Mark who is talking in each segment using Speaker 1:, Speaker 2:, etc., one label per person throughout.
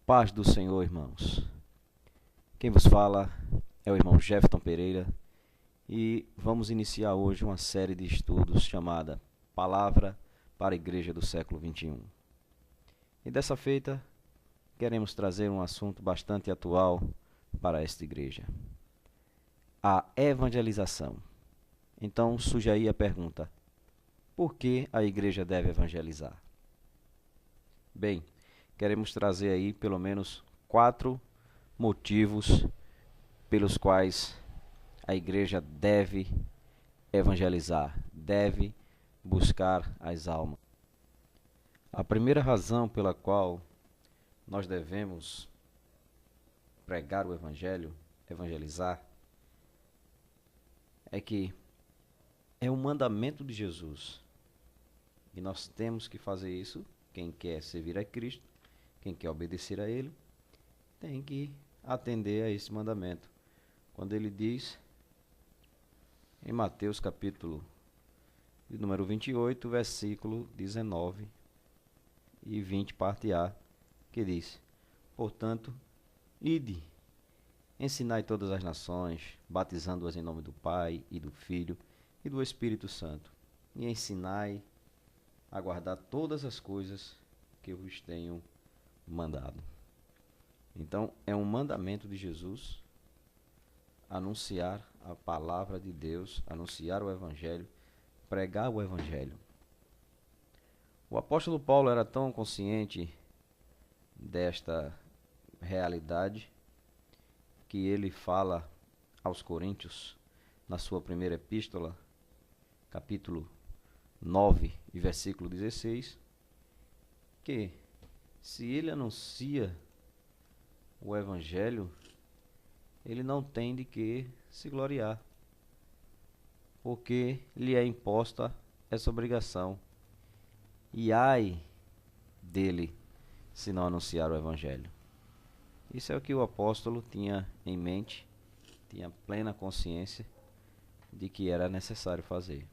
Speaker 1: Paz do Senhor, irmãos. Quem vos fala é o irmão Jefferson Pereira e vamos iniciar hoje uma série de estudos chamada Palavra para a Igreja do século XXI. E dessa feita, queremos trazer um assunto bastante atual para esta igreja: a evangelização. Então surge aí a pergunta: por que a igreja deve evangelizar? Bem, queremos trazer aí pelo menos 4 motivos pelos quais a igreja deve evangelizar, deve buscar as almas. A primeira razão pela qual nós devemos pregar o evangelho, evangelizar, é que é um mandamento de Jesus. E nós temos que fazer isso. Quem quer servir a Cristo, quem quer obedecer a Ele, tem que atender a esse mandamento. Quando ele diz, em Mateus capítulo de número 28, versículo 19 e 20, parte A, que diz: portanto, ide, ensinai todas as nações, batizando-as em nome do Pai e do Filho e do Espírito Santo, e ensinai a guardar todas as coisas que eu vos tenho mandado. Então, é um mandamento de Jesus anunciar a palavra de Deus, anunciar o Evangelho, pregar o Evangelho. O apóstolo Paulo era tão consciente desta realidade que ele fala aos Coríntios, na sua primeira epístola, capítulo 9 e versículo 16, que se ele anuncia o Evangelho, ele não tem de que se gloriar, porque lhe é imposta essa obrigação. E ai dele se não anunciar o Evangelho. Isso é o que o apóstolo tinha em mente, tinha plena consciência de que era necessário fazer.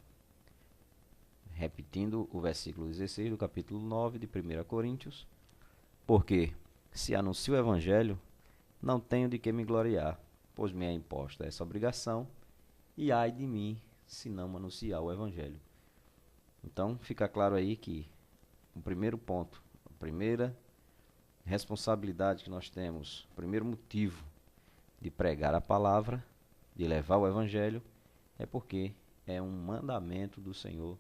Speaker 1: Repetindo o versículo 16 do capítulo 9 de 1 Coríntios, porque se anuncio o Evangelho, não tenho de que me gloriar, pois me é imposta essa obrigação, e ai de mim se não anunciar o Evangelho. Então fica claro aí que o primeiro ponto, a primeira responsabilidade que nós temos, o primeiro motivo de pregar a palavra, de levar o Evangelho, é porque é um mandamento do Senhor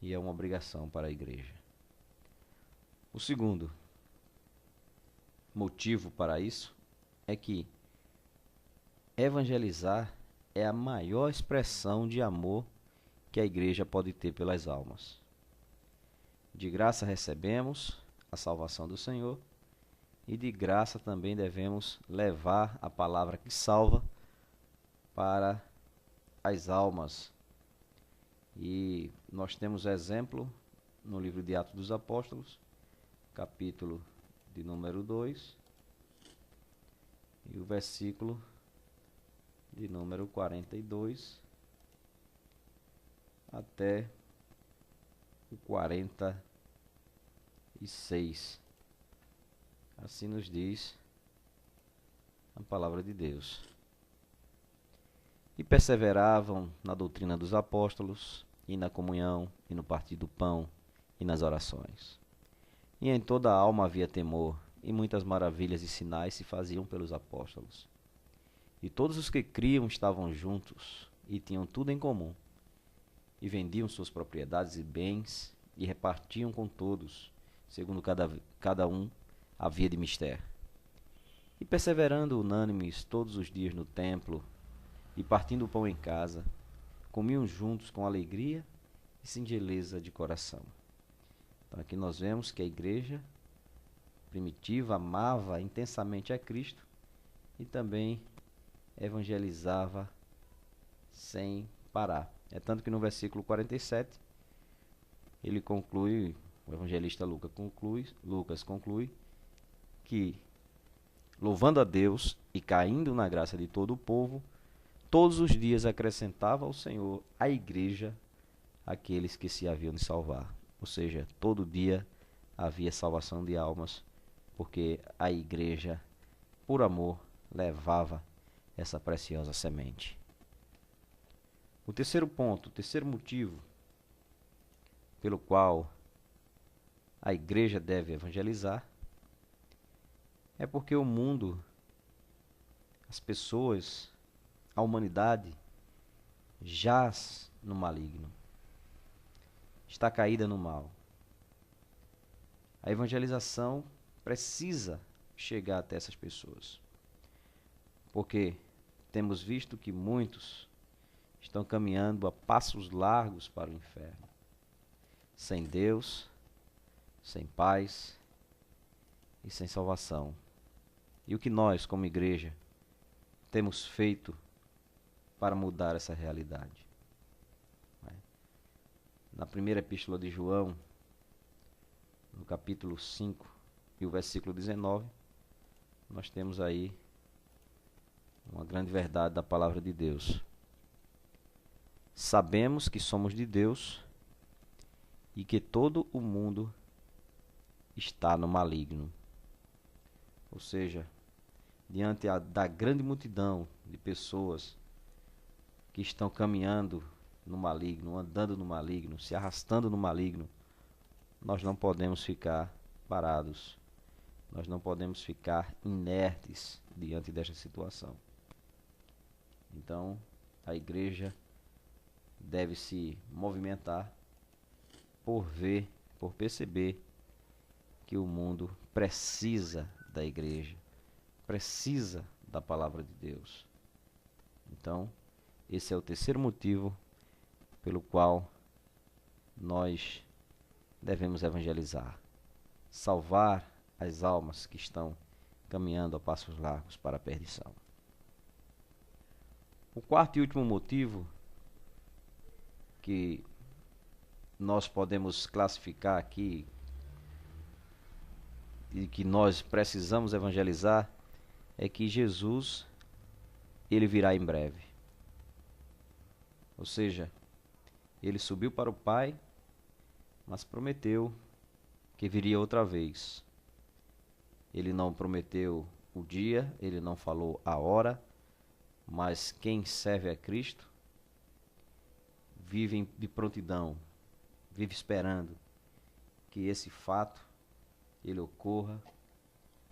Speaker 1: e é uma obrigação para a igreja. O segundo motivo para isso é que evangelizar é a maior expressão de amor que a igreja pode ter pelas almas. De graça recebemos a salvação do Senhor e de graça também devemos levar a palavra que salva para as almas. E nós temos exemplo no livro de Atos dos Apóstolos, capítulo de número 2, e o versículo de número 42 até o 46. Assim nos diz a palavra de Deus. E perseveravam na doutrina dos apóstolos, e na comunhão, e no partir do pão, e nas orações. E em toda a alma havia temor, e muitas maravilhas e sinais se faziam pelos apóstolos. E todos os que criam estavam juntos, e tinham tudo em comum. E vendiam suas propriedades e bens, e repartiam com todos, segundo cada um havia de mister. E perseverando unânimes todos os dias no templo, e partindo o pão em casa, comiam juntos com alegria e singeleza de coração. Então aqui nós vemos que a igreja primitiva amava intensamente a Cristo e também evangelizava sem parar. É tanto que no versículo 47, ele conclui, o evangelista Lucas conclui que, louvando a Deus e caindo na graça de todo o povo, todos os dias acrescentava ao Senhor à igreja aqueles que se haviam de salvar. Ou seja, todo dia havia salvação de almas porque a igreja, por amor, levava essa preciosa semente. O terceiro ponto, o terceiro motivo pelo qual a igreja deve evangelizar é porque o mundo, as pessoas, a humanidade jaz no maligno, está caída no mal. A evangelização precisa chegar até essas pessoas, porque temos visto que muitos estão caminhando a passos largos para o inferno, sem Deus, sem paz e sem salvação. E o que nós, como igreja, temos feito para mudar essa realidade? Na primeira epístola de João, no capítulo 5 e o versículo 19, nós temos aí uma grande verdade da palavra de Deus. Sabemos que somos de Deus e que todo o mundo está no maligno. Ou seja, diante da grande multidão de pessoas que estão caminhando no maligno, andando no maligno, se arrastando no maligno, nós não podemos ficar parados. Nós não podemos ficar inertes diante desta situação. Então, a igreja deve se movimentar por ver, por perceber que o mundo precisa da igreja, precisa da palavra de Deus. Então, esse é o terceiro motivo pelo qual nós devemos evangelizar, salvar as almas que estão caminhando a passos largos para a perdição. O quarto e último motivo que nós podemos classificar aqui e que nós precisamos evangelizar é que Jesus, ele virá em breve. Ou seja, ele subiu para o Pai, mas prometeu que viria outra vez. Ele não prometeu o dia, ele não falou a hora, mas quem serve a Cristo vive de prontidão, vive esperando que esse fato ele ocorra,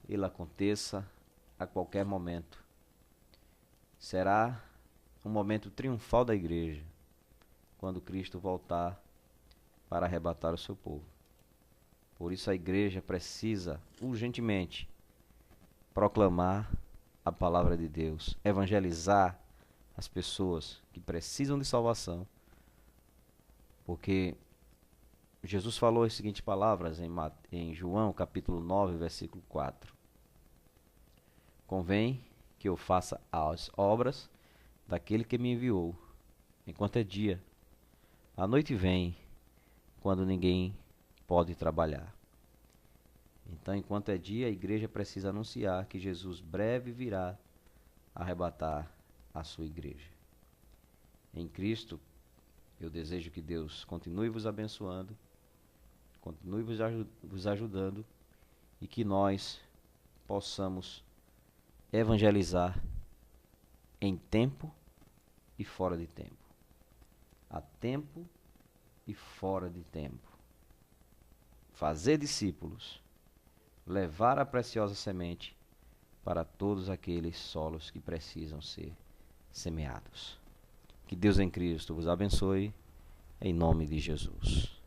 Speaker 1: ele aconteça a qualquer momento. Será um momento triunfal da igreja, quando Cristo voltar para arrebatar o seu povo. Por isso a igreja precisa urgentemente proclamar a palavra de Deus, evangelizar as pessoas que precisam de salvação, porque Jesus falou as seguintes palavras em João capítulo 9, versículo 4. Convém que eu faça as obras daquele que me enviou, enquanto é dia. A noite vem, quando ninguém pode trabalhar. Então, enquanto é dia, a igreja precisa anunciar que Jesus breve virá arrebatar a sua igreja. Em Cristo, eu desejo que Deus continue vos abençoando, continue vos ajudando e que nós possamos evangelizar em tempo e fora de tempo. A tempo e fora de tempo. Fazer discípulos, levar a preciosa semente para todos aqueles solos que precisam ser semeados. Que Deus em Cristo vos abençoe, em nome de Jesus.